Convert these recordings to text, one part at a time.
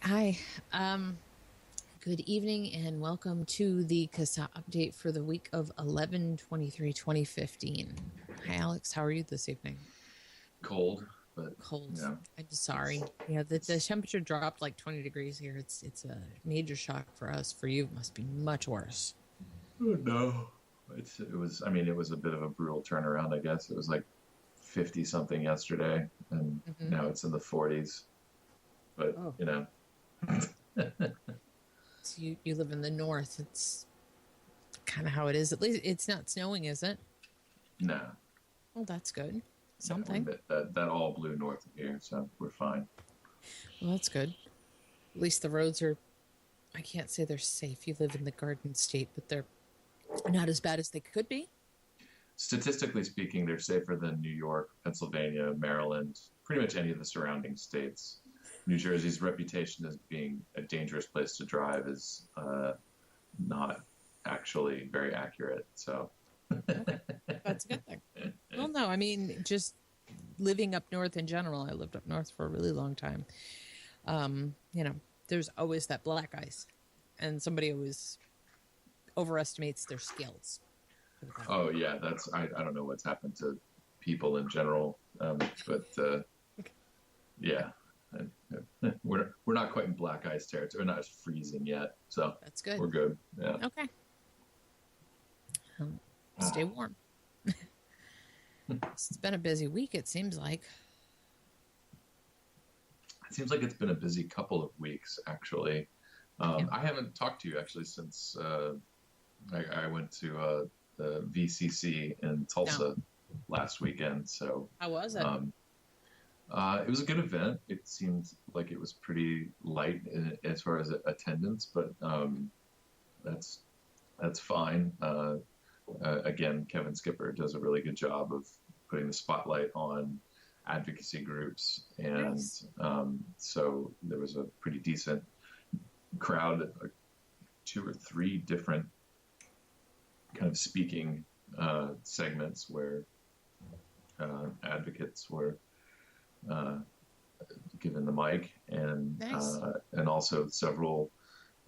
Hi. Good evening and welcome to the CASAA update for the week of 11/23/2015. Hi, Alex. How are you this evening? Cold, but Cold. I'm sorry. it's Yeah, the it's temperature dropped like 20 degrees here. It's a major shock for us. For you, it must be much worse. oh, no. It was it was a bit of a brutal turnaround, I guess. It was like 50 something yesterday, and Hmm. now it's in the 40s. But Oh, so you live in the north. It's kind of how it is. At least it's not snowing, is it? nah, Well, that's good. nah, Something. that all blew north of here, so we're fine. Well, that's good. At least the roads are, I can't say they're safe. You live in the Garden State, but they're not as bad as they could be. Statistically speaking, they're safer than New York, Pennsylvania, Maryland, pretty much any of the surrounding states. New Jersey's reputation as being a dangerous place to drive is not actually very accurate. So, Okay, that's a good thing. Well, no, I mean, just living up north in general, I lived up north for a really long time. There's always that black ice, and somebody always overestimates their skills. Put it that way. oh yeah, I don't know what's happened to people in general, but yeah, and, we're not quite in black ice territory. We're not freezing yet, so That's good. we're good. Yeah. Okay. Stay Ah, warm. It's been a busy week, it seems like. it seems like it's been a busy couple of weeks, actually. Yeah. I haven't talked to you actually since I went to the VCC in No. Tulsa last weekend. So How was it? um, it was a good event. It seemed like it was pretty light as far as attendance, but that's that's fine. Again, Kevin Skipper does a really good job of putting the spotlight on advocacy groups, and Nice. so there was a pretty decent crowd, two or three different kind of speaking segments where advocates were uh, given the mic, Nice. and also several.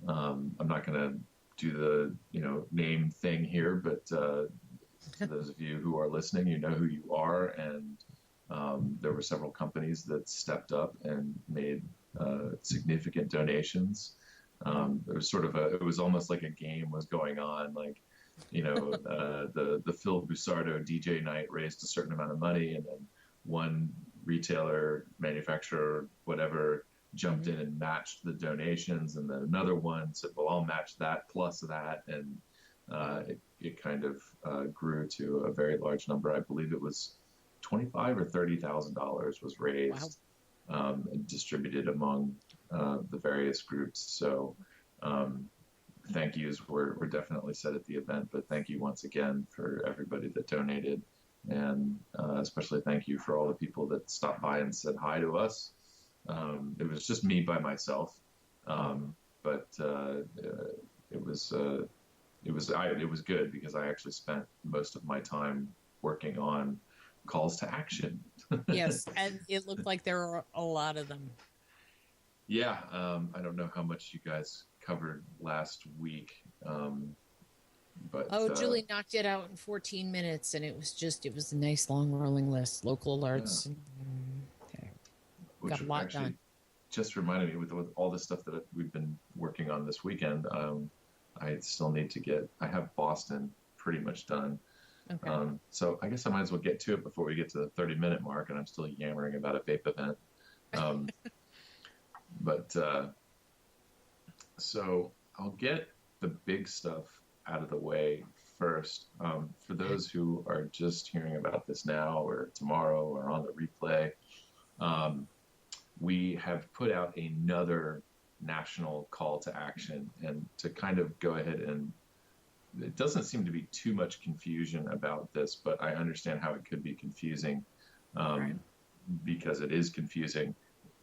I'm not going to do the name thing here, but for those of you who are listening, you know who you are, and there were several companies that stepped up and made significant donations. There was sort of it was almost like a game was going on, like the Phil Busardo DJ night raised a certain amount of money, and then one retailer, manufacturer, whatever, jumped Hmm. in and matched the donations, and then another one said, "Well, I'll match that plus that," and Wow. it kind of grew to a very large number. I believe it was $25,000 or $30,000 was Wow. raised and distributed among the various groups. So um, thank yous were definitely said at the event, but thank you once again for everybody that donated, and especially thank you for all the people that stopped by and said hi to us. It was just me by myself, but it was it was good because I actually spent most of my time working on calls to action. Yes, and it looked like there were a lot of them. Yeah, I don't know how much you guys covered last week, but Oh, Julie knocked it out in 14 minutes, and it was a nice long rolling list, local yeah, alerts, and okay, got which a lot done. actually just reminded me with all the stuff that we've been working on this weekend. I still need to get. I have Boston pretty much done. Okay. So I guess I might as well get to it before we get to the 30-minute mark, and I'm still yammering about a vape event. Um, but So I'll get the big stuff out of the way first. For Okay. those who are just hearing about this now or tomorrow or on the replay, um, we have put out another national call to action, and to kind of go ahead and it doesn't seem to be too much confusion about this, but I understand how it could be confusing, Right. um, because it is confusing.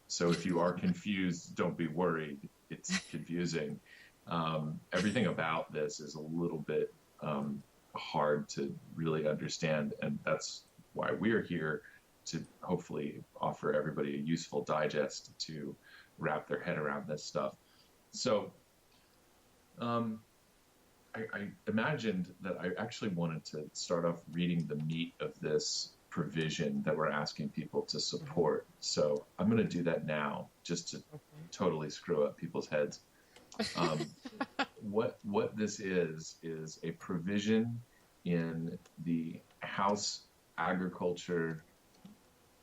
So if you are confused, don't be worried. It's confusing. Everything about this is a little bit hard to really understand, and that's why we're here to hopefully offer everybody a useful digest to wrap their head around this stuff. So um, I imagined that I actually wanted to start off reading the meat of this provision that we're asking people to support. So I'm going to do that now, just to totally screw up people's heads. Um, what this is a provision in the House Agriculture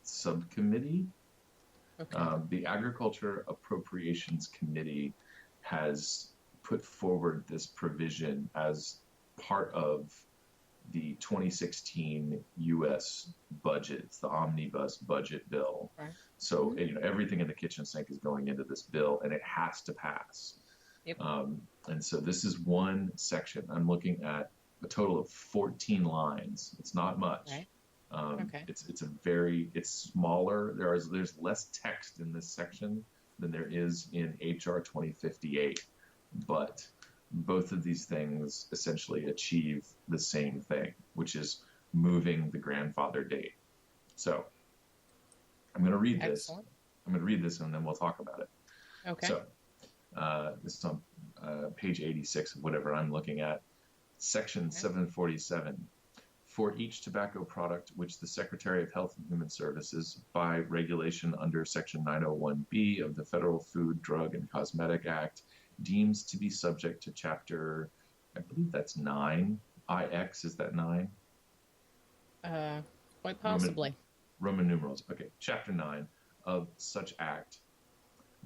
Subcommittee. Okay. The Agriculture Appropriations Committee has put forward this provision as part of the 2016 U.S. budget. It's the omnibus budget bill. Right. So everything in the kitchen sink is going into this bill, and it has to pass. Yep. And so this is one section. I'm looking at a total of 14 lines. It's not much. Right. Okay. It's smaller. There's less text in this section than there is in HR 2058, but both of these things essentially achieve the same thing, which is moving the grandfather date. So I'm going to read this. Excellent. I'm going to read this, and then we'll talk about it. Okay. So this is on page 86 of whatever I'm looking at. Section 747. For each tobacco product which the Secretary of Health and Human Services, by regulation under Section 901B of the Federal Food, Drug, and Cosmetic Act, deems to be subject to Chapter, I believe that's 9. IX, is that 9? Quite possibly. Roman numerals. Okay, Chapter 9 of such act.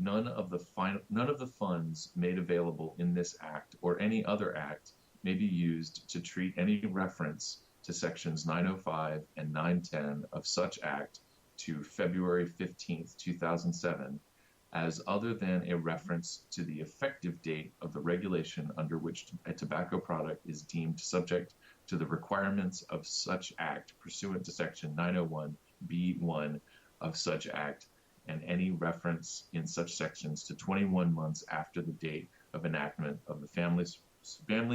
None of the funds made available in this act or any other act may be used to treat any reference to sections 905 and 910 of such act to February 15th, 2007, as other than a reference to the effective date of the regulation under which a tobacco product is deemed subject to the requirements of such act pursuant to section 901B1 of such act, and any reference in such sections to 21 months after the date of enactment of the Family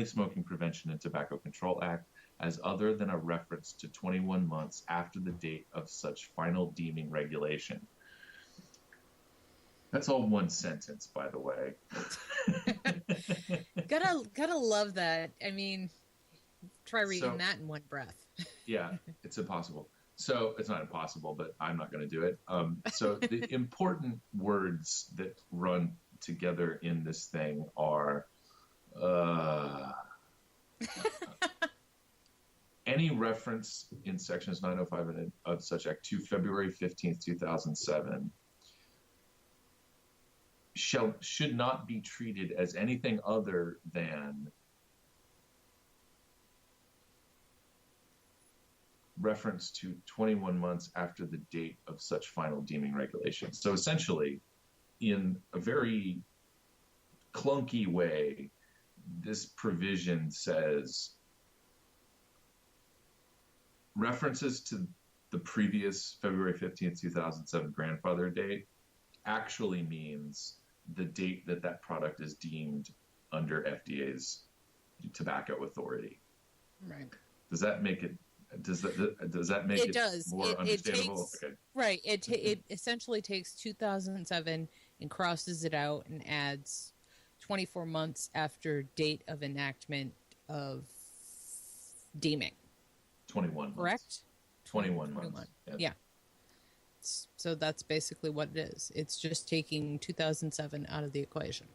Smoking Prevention and Tobacco Control Act, as other than a reference to 21 months after the date of such final deeming regulation. That's all one sentence, by the way. Gotta love that. I mean, try reading that in one breath. Yeah, it's impossible. So it's not impossible, but I'm not going to do it. So the important words that run together in this thing are any reference in sections 905 of such act to February 15th, 2007 should not be treated as anything other than reference to 21 months after the date of such final deeming regulation. So essentially, in a very clunky way, this provision says references to the previous February 15th, 2007 grandfather date actually means the date that that product is deemed under FDA's tobacco authority. Right. Does that make it? Does that make it more understandable? Okay. Right. It essentially takes 2007 and crosses it out and adds 24 months after date of enactment of deeming. 21 months. Correct? 21 months. Yeah. So that's basically what it is. It's just taking 2007 out of the equation.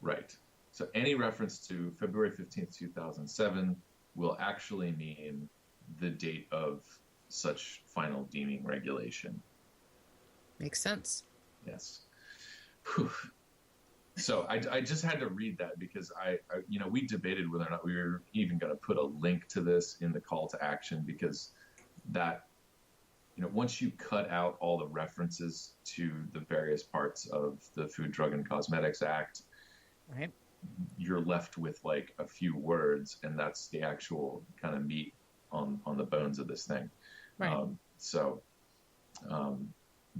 Right. So any reference to February 15th, 2007 will actually mean the date of such final deeming regulation. Makes sense. Yes. Whew. So I just had to read that because we debated whether or not we were even going to put a link to this in the call to action, because that, once you cut out all the references to the various parts of the Food, Drug, and Cosmetics Act, right, you're left with like a few words, and that's the actual kind of meat on the bones of this thing. Right.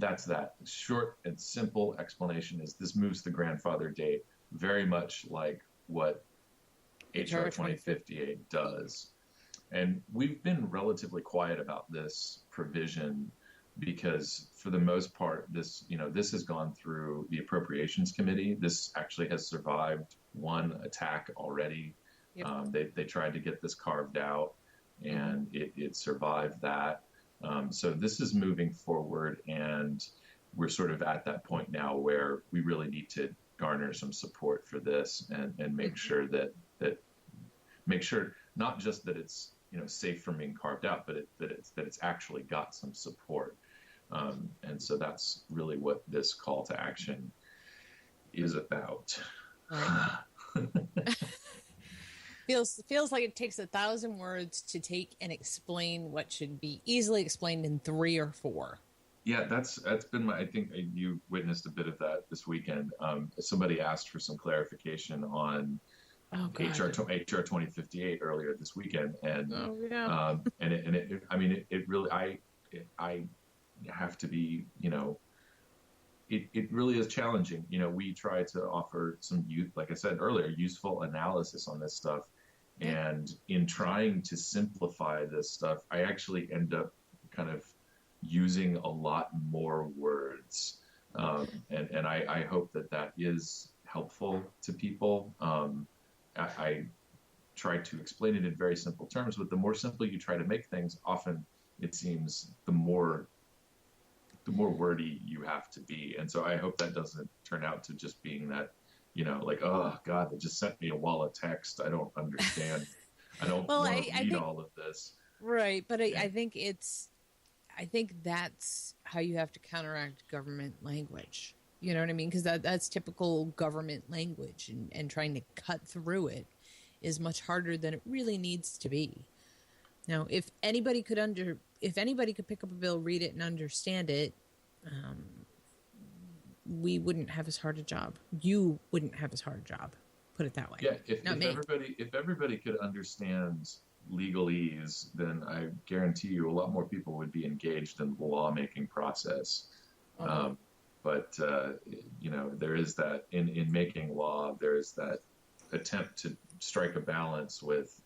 That's that. Short and simple explanation is this moves the grandfather date very much like what HR 2058 does. And we've been relatively quiet about this provision because for the most part, this has gone through the Appropriations Committee. This actually has survived one attack already. Yep. They tried to get this carved out, Mm-hmm. and it survived that. So this is moving forward, and we're sort of at that point now where we really need to garner some support for this and make Mm-hmm. sure that make sure not just that it's safe from being carved out, but that it's actually got some support. And so that's really what this call to action is about. Right. Feels like it takes 1,000 words to take and explain what should be easily explained in 3 or 4. Yeah, that's been my. I think you witnessed a bit of that this weekend. Somebody asked for some clarification on Oh HR God. HR 2058 earlier this weekend, Oh yeah. I mean it really I have to be it really is challenging. We try to offer some like I said earlier, useful analysis on this stuff. Yeah. And in trying to simplify this stuff, I actually end up kind of using a lot more words. And I hope that is helpful to people. I try to explain it in very simple terms, but the more simple you try to make things, often it seems the more wordy you have to be. And so I hope that doesn't turn out to just being that, like, oh God, they just sent me a wall of text. I don't understand. I don't Well, want to I read think all of this. right, but Yeah. I think that's how you have to counteract government language. You know what I mean? Because that's typical government language, and trying to cut through it is much harder than it really needs to be. Now, if anybody could pick up a bill, read it, and understand it, we wouldn't have as hard a job. You wouldn't have as hard a job. Put it that way. Yeah, if, Not if me. everybody could understand legalese, then I guarantee you a lot more people would be engaged in the lawmaking process. Uh-huh. But there is that in making law, there is that attempt to strike a balance with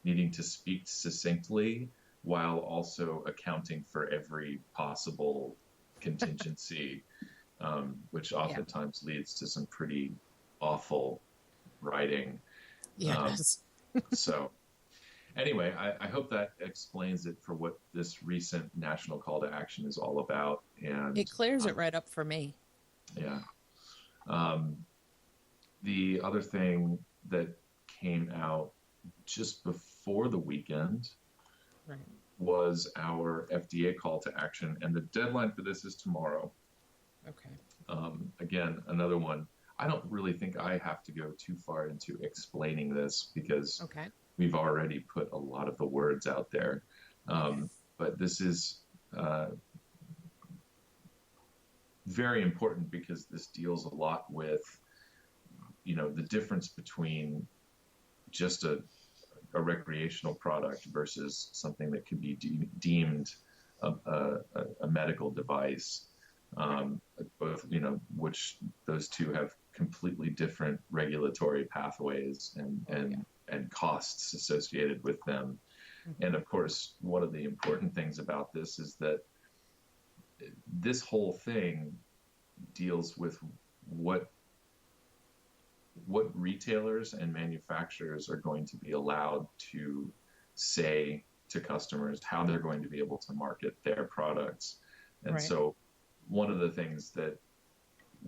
needing to speak succinctly while also accounting for every possible contingency, which Yeah. oftentimes leads to some pretty awful writing. Yeah, it Um, does. so anyway, I hope that explains it for what this recent national call to action is all about. And It clears it right up for me. yeah, um, the other thing that came out just before the weekend Right. was our FDA call to action, and the deadline for this is tomorrow. Okay. Again, another one. I don't really think I have to go too far into explaining this because Okay. we've already put a lot of the words out there. But this is very important because this deals a lot with, the difference between just a recreational product versus something that could be deemed a medical device. Both, which those two have completely different regulatory pathways and costs associated with them. Mm-hmm. And of course, one of the important things about this is that this whole thing deals with what retailers and manufacturers are going to be allowed to say to customers, how they're going to be able to market their products. And Right. so one of the things that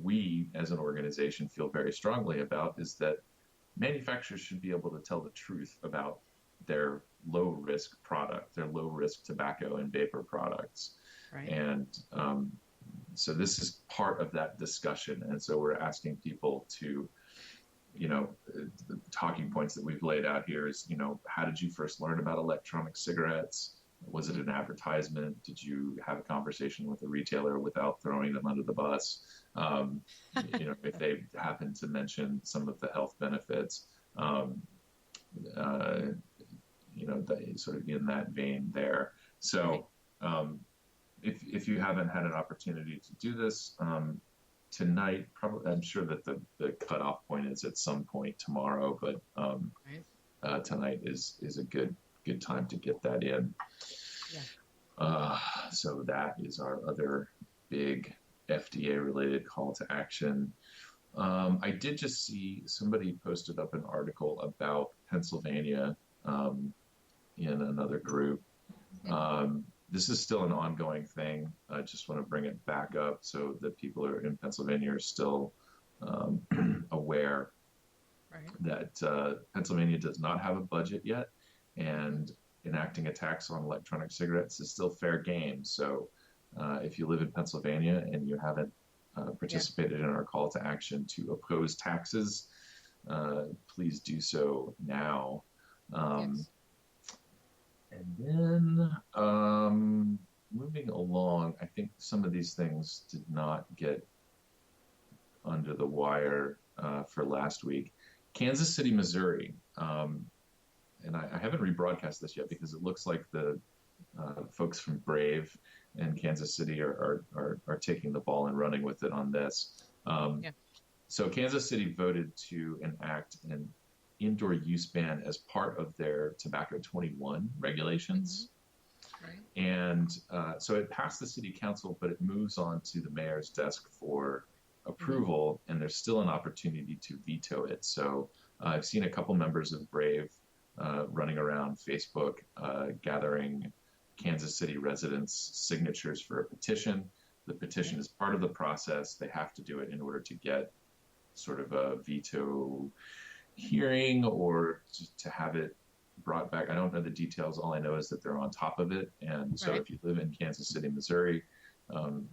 we as an organization feel very strongly about is that manufacturers should be able to tell the truth about their low risk product, their low risk tobacco and vapor products. Right. And so this is part of that discussion. And so we're asking people to, the talking points that we've laid out here is, how did you first learn about electronic cigarettes? Was it an advertisement? Did you have a conversation with a retailer without throwing them under the bus? If they happen to mention some of the health benefits, sort of in that vein there. So if you haven't had an opportunity to do this tonight, probably I'm sure that the cutoff point is at some point tomorrow, but tonight is a good time to get that in. Yeah. Uh, so that is our other big FDA related call to action. I did just see somebody posted up an article about Pennsylvania um, in another group. Yeah. This is still an ongoing thing. I just want to bring it back up so that people who are in Pennsylvania are still um, aware Right. that Pennsylvania does not have a budget yet, and enacting a tax on electronic cigarettes is still fair game. So, if you live in Pennsylvania and you haven't Yeah. participated in our call to action to oppose taxes, please do so now. Um, Yes. and then moving along, I think some of these things did not get under the wire for last week. Kansas City, Missouri. And I haven't rebroadcast this yet because it looks like the folks from Brave and Kansas City are taking the ball and running with it on this. Yeah. So Kansas City voted to enact an indoor use ban as part of their Tobacco 21 regulations. Right. And so it passed the city council, but it moves on to the mayor's desk for approval, and there's still an opportunity to veto it. So I've seen a couple members of Brave running around Facebook gathering Kansas City residents' signatures for a petition. The petition is part of the process. They have to do it in order to get sort of a veto hearing or to have it brought back. I don't know the details. All I know is that they're on top of it. And so Right. if you live in Kansas City, Missouri,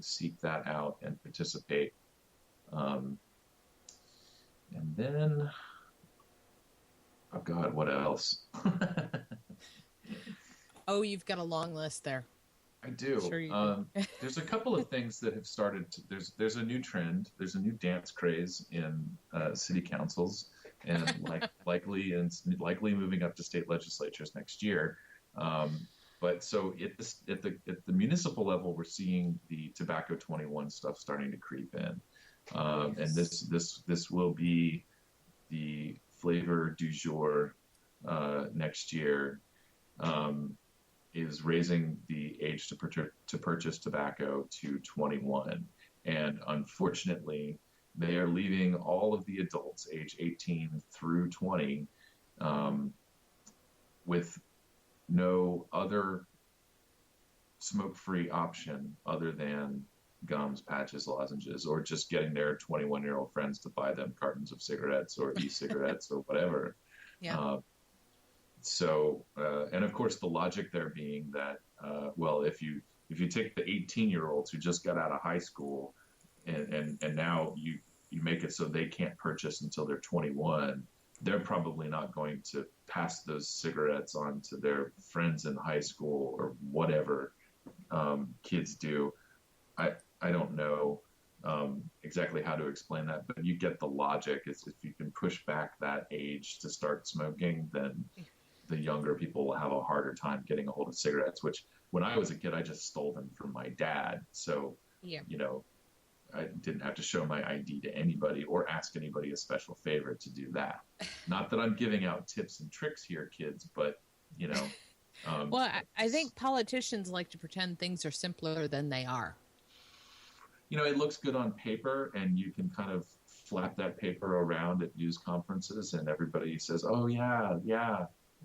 seek that out and participate. Um, and then, oh God, what else? Oh, you've got a long list there. I do. Sure you do. There's a couple of things that have started. There's a new trend. There's a new dance craze in city councils, and likely moving up to state legislatures next year. But so at the municipal level, we're seeing the Tobacco 21 stuff starting to creep in, and this will be the flavor du jour next year. Is raising the age to purchase tobacco to 21. And unfortunately, they are leaving all of the adults age 18 through 20 with no other smoke-free option other than gums, patches, lozenges, or just getting their 21-year-old friends to buy them cartons of cigarettes or e-cigarettes or whatever. Yeah. And of course, the logic there being that, well, if you take the 18-year-olds who just got out of high school, and now you make it so they can't purchase until they're 21, they're probably not going to pass those cigarettes on to their friends in high school or whatever kids do. I don't know exactly how to explain that, but you get the logic. Is if you can push back that age to start smoking, then the younger people will have a harder time getting a hold of cigarettes, which when I was a kid, I just stole them from my dad. So, Yeah. I didn't have to show my ID to anybody or ask anybody a special favor to do that. Not that I'm giving out tips and tricks here, kids, but, Well, I think politicians like to pretend things are simpler than they are. It looks good on paper, and you can kind of flap that paper around at news conferences, and everybody says, "Oh yeah,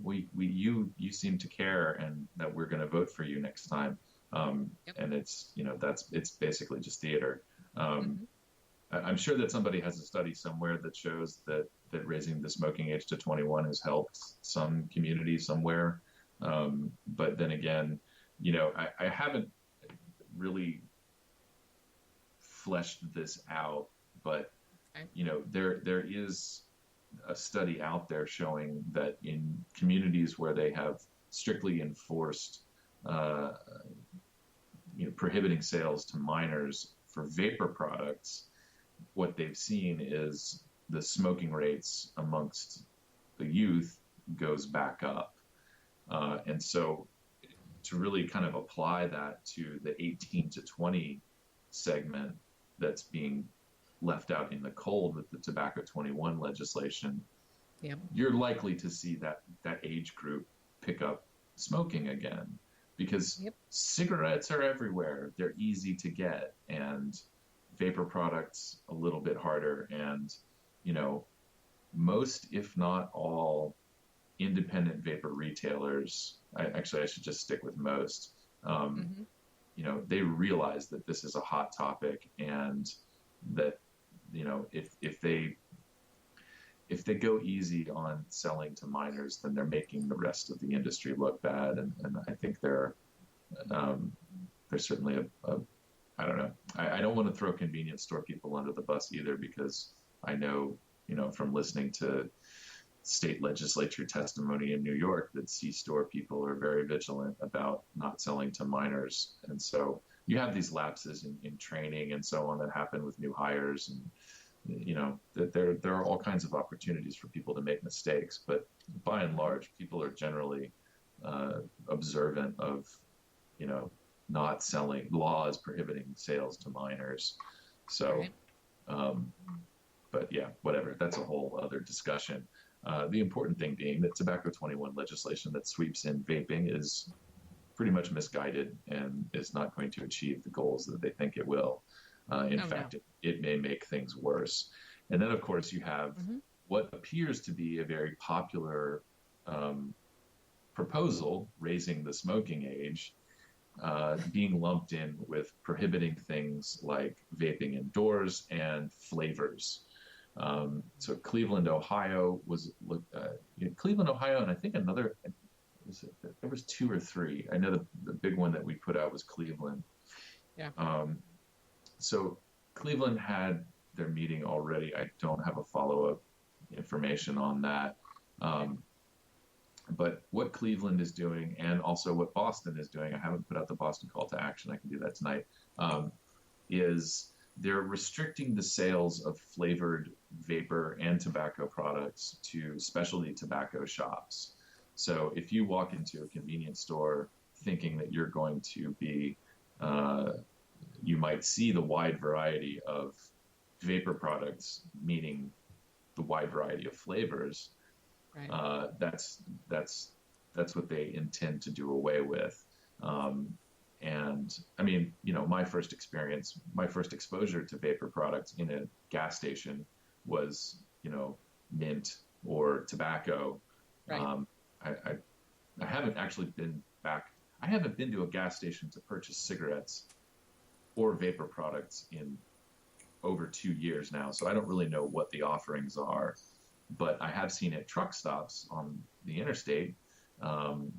you seem to care, and that we're going to vote for you next time." And it's it's basically just theater. I'm sure that somebody has a study somewhere that shows that raising the smoking age to 21 has helped some community somewhere. But then again, I haven't really fleshed this out, but there is a study out there showing that in communities where they have strictly enforced prohibiting sales to minors for vapor products, what they've seen is the smoking rates amongst the youth goes back up. And so to really kind of apply that to the 18 to 20 segment that's being left out in the cold with the Tobacco 21 legislation, you're likely to see that age group pick up smoking again. because Yep. cigarettes are everywhere. They're easy to get, and vapor products a little bit harder. And, you know, most, if not all, independent vapor retailers, I should just stick with most, um, Hmm. you know, they realize that this is a hot topic, and that, you know, if they go easy on selling to minors, then they're making the rest of the industry look bad. And I think um, they're certainly I don't know. I don't want to throw convenience store people under the bus either, because I know, you know, from listening to state legislature testimony in New York, that C-store people are very vigilant about not selling to minors. And so you have these lapses in training and so on that happen with new hires, and you know that there are all kinds of opportunities for people to make mistakes, but by and large, people are generally observant of, you know, not selling, laws prohibiting sales to minors. So, Right. um, but yeah, whatever. That's a whole other discussion. The important thing being that Tobacco 21 legislation that sweeps in vaping is pretty much misguided and is not going to achieve the goals that they think it will. In Oh no. fact, it may make things worse. And then, of course, you have Hmm. what appears to be a very popular um, proposal, raising the smoking age, being lumped in with prohibiting things like vaping indoors and flavors. So Cleveland, Ohio Cleveland, Ohio, and I think another, there was two or three. I know the big one that we put out was Cleveland. Yeah. Um, so Cleveland had their meeting already. I don't have a follow-up information on that. Okay. Um, but what Cleveland is doing, and also what Boston is doing, I haven't put out the Boston call to action. I can do that tonight. Um, is they're restricting the sales of flavored vapor and tobacco products to specialty tobacco shops. So if you walk into a convenience store thinking that you're going to be, uh, you might see the wide variety of vapor products, meaning the wide variety of flavors. Right. That's what they intend to do away with. Um, and I mean, you know, my first exposure to vapor products in a gas station was, you know, mint or tobacco. Right. I, I, I haven't actually been back. I haven't been to a gas station to purchase cigarettes or vapor products in over 2 years now, so I don't really know what the offerings are. But I have seen at truck stops on the interstate, um,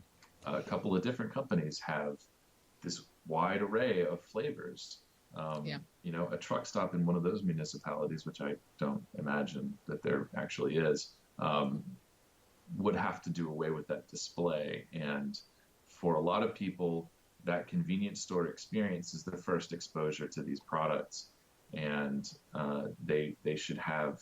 a couple of different companies have this wide array of flavors. Yeah. You know, a truck stop in one of those municipalities, which I don't imagine that there actually is, would have to do away with that display. And for a lot of people, that convenience store experience is their first exposure to these products. And they should have,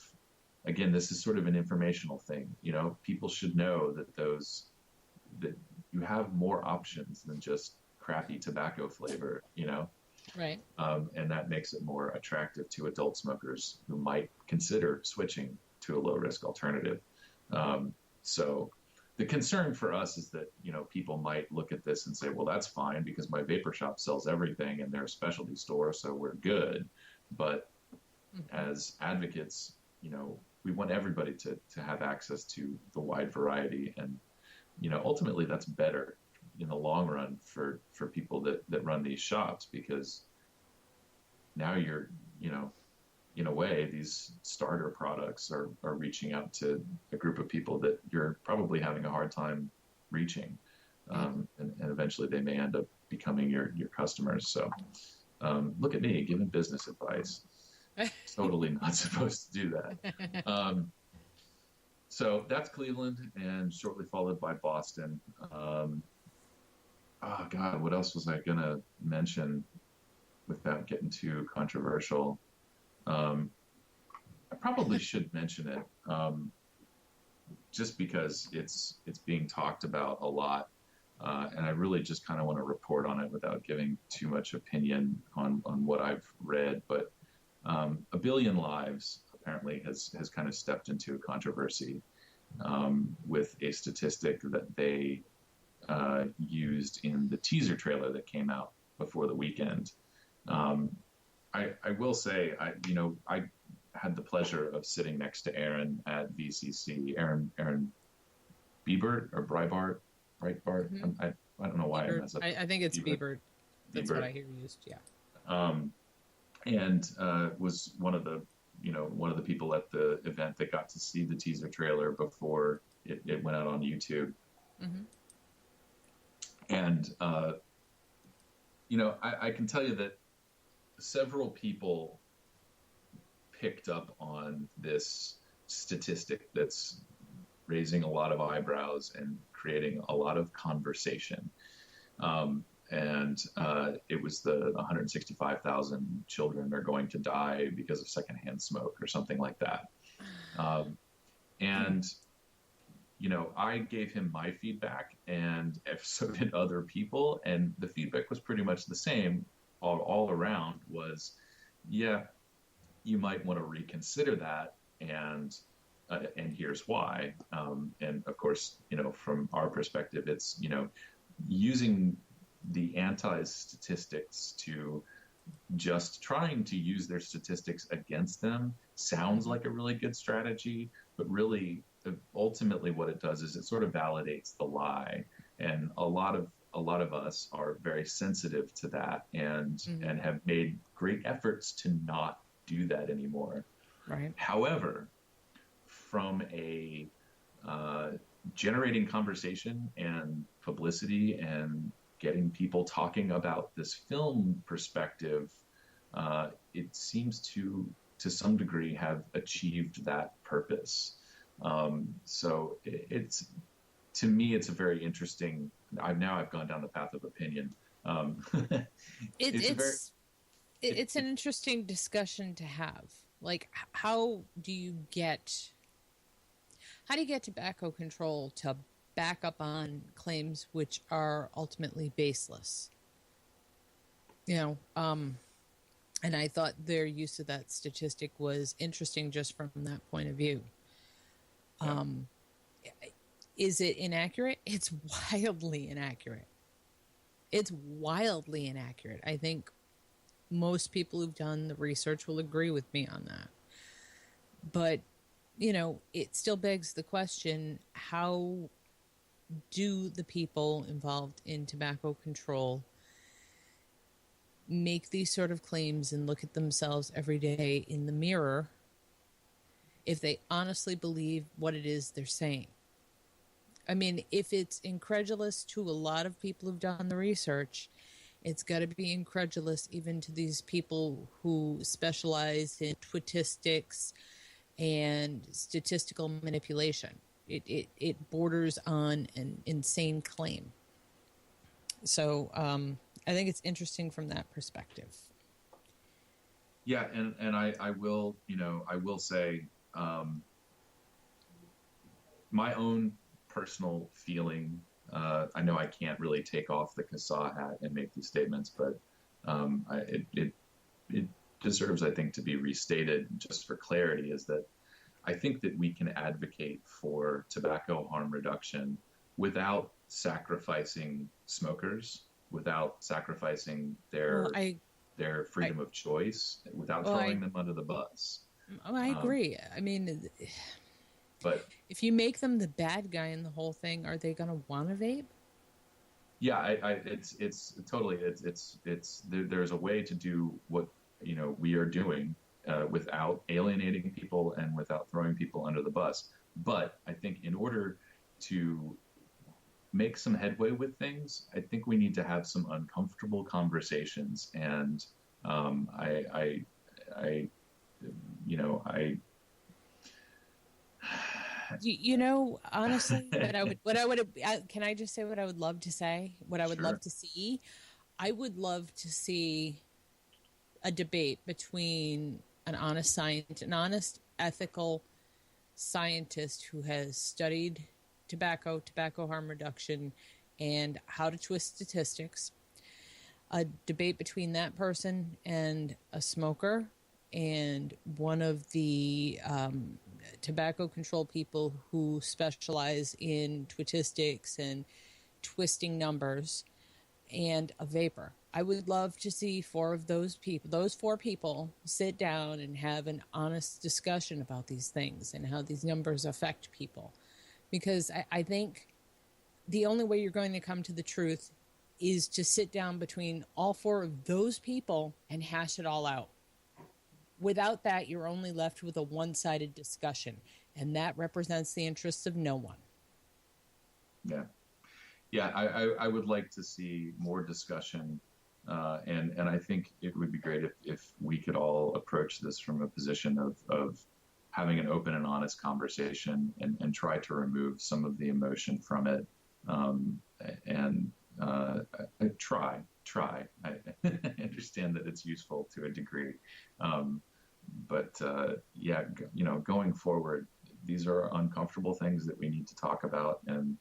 again, this is sort of an informational thing. You know, people should know that you have more options than just crappy tobacco flavor, you know? Right. And that makes it more attractive to adult smokers who might consider switching to a low risk alternative. So the concern for us is that, you know, people might look at this and say, well, that's fine because my vapor shop sells everything and they're a specialty store, so we're good. But Hmm. as advocates, you know, we want everybody to have access to the wide variety. And, you know, ultimately that's better in the long run for people that run these shops, because now you're, you know, in a way, these starter products are reaching out to a group of people that you're probably having a hard time reaching. Yeah. And eventually they may end up becoming your customers. So look at me giving business advice. Totally not supposed to do that. So that's Cleveland, and shortly followed by Boston. Oh God, what else was I gonna mention without getting too controversial? Um, I probably should mention it, just because it's being talked about a lot, and I really just kind of want to report on it without giving too much opinion on what I've read. But A Billion Lives apparently has kind of stepped into a controversy with a statistic that they used in the teaser trailer that came out before the weekend. Um, I will say, I had the pleasure of sitting next to Aaron at VCC. Aaron Biebert or Breitbart. Mm-hmm. I don't know why I Biebert. mess up. I think it's Biebert. That's what Biebert. I hear used. Yeah. And was one of the people at the event that got to see the teaser trailer before it went out on YouTube. Mm-hmm. And I can tell you that several people picked up on this statistic that's raising a lot of eyebrows and creating a lot of conversation. And it was the 165,000 children are going to die because of secondhand smoke or something like that. And I gave him my feedback, and so did other people, and the feedback was pretty much the same all around. Was, yeah, you might want to reconsider that, and here's why. And of course, from our perspective, it's using the anti-statistics to just trying to use their statistics against them sounds like a really good strategy, but really, ultimately, what it does is it sort of validates the lie, and a lot of us are very sensitive to that, and have made great efforts to not do that anymore. Right. However, from a generating conversation and publicity and getting people talking about this film perspective, it seems to some degree have achieved that purpose. So it's, to me, it's a very interesting. I've gone down the path of opinion. It's an interesting discussion to have. Like, how do you get tobacco control to back up on claims which are ultimately baseless? And I thought their use of that statistic was interesting just from that point of view. Yeah. Is it inaccurate? It's wildly inaccurate. I think most people who've done the research will agree with me on that. But, it still begs the question, how do the people involved in tobacco control make these sort of claims and look at themselves every day in the mirror if they honestly believe what it is they're saying? I mean, if it's incredulous to a lot of people who've done the research, it's got to be incredulous even to these people who specialize in statistics and statistical manipulation. It borders on an insane claim. So I think it's interesting from that perspective. Yeah, and I will say my own personal feeling. I know I can't really take off the CASAA hat and make these statements, but it deserves, I think, to be restated just for clarity. Is that I think that we can advocate for tobacco harm reduction without sacrificing smokers, without sacrificing their freedom of choice, without throwing them under the bus. I agree. I mean, but if you make them the bad guy in the whole thing, are they going to want to vape? Yeah, it's totally there's a way to do what we are doing without alienating people and without throwing people under the bus. But I think in order to make some headway with things, I think we need to have some uncomfortable conversations. And honestly, can I just say what I would love to say? What I would love to see? I would love to see a debate between an honest ethical scientist who has studied tobacco harm reduction, and how to twist statistics. A debate between that person and a smoker, and one of the tobacco control people who specialize in statistics and twisting numbers, and a vapor. I would love to see those four people, sit down and have an honest discussion about these things and how these numbers affect people. Because I think the only way you're going to come to the truth is to sit down between all four of those people and hash it all out. Without that, you're only left with a one-sided discussion, and that represents the interests of no one. Yeah. Yeah, I would like to see more discussion, and I think it would be great if we could all approach this from a position of having an open and honest conversation and try to remove some of the emotion from it, and try. I understand that it's useful to a degree, but yeah, going forward, these are uncomfortable things that we need to talk about, and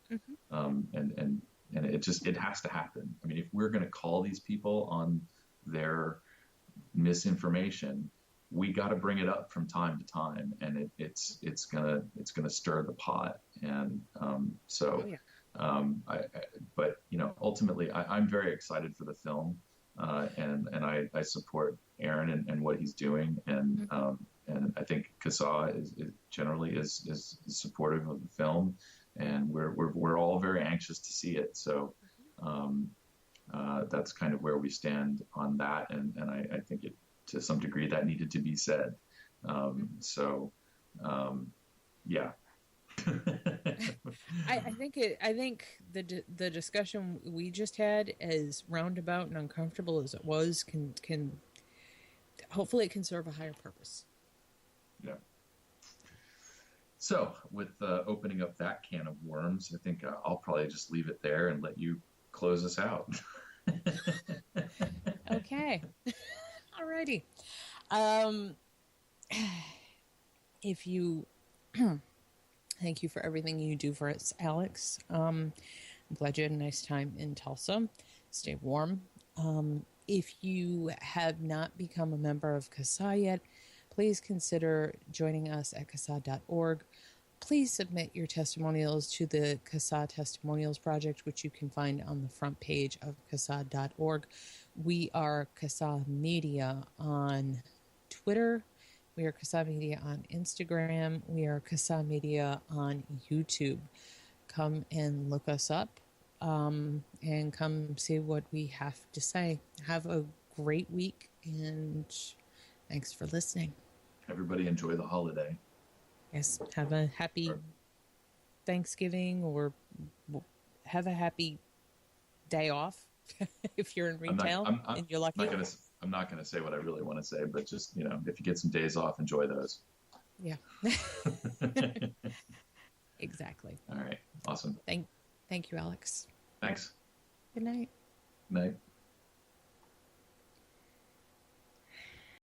it has to happen. I mean, if we're going to call these people on their misinformation, we got to bring it up from time to time, and it's gonna stir the pot, and so. Oh, yeah. But ultimately, I'm very excited for the film, and I support Aaron and what he's doing, and I think CASAA is generally supportive of the film, and we're all very anxious to see it. So that's kind of where we stand on that, and I think it, to some degree, that needed to be said. So yeah. I think the discussion we just had, as roundabout and uncomfortable as it was, can hopefully it can serve a higher purpose. Yeah. So with opening up that can of worms, I think I'll probably just leave it there and let you close us out. Okay. Alrighty. If you thank you for everything you do for us, Alex. I'm glad you had a nice time in Tulsa. Stay warm. If you have not become a member of CASAA yet, please consider joining us at CASAA.org. Please submit your testimonials to the CASAA Testimonials Project, which you can find on the front page of CASAA.org. We are CASAA Media on Twitter. We are CASAA Media on Instagram. We are CASAA Media on YouTube. Come and look us up, and come see what we have to say. Have a great week, and thanks for listening. Everybody enjoy the holiday. Yes, have a happy Thanksgiving, or have a happy day off if you're in retail and you're lucky. I'm not gonna say what I really want to say, but just if you get some days off, enjoy those. Yeah. Exactly. All right. Awesome. Thank you, Alex. Thanks. Good night. Night.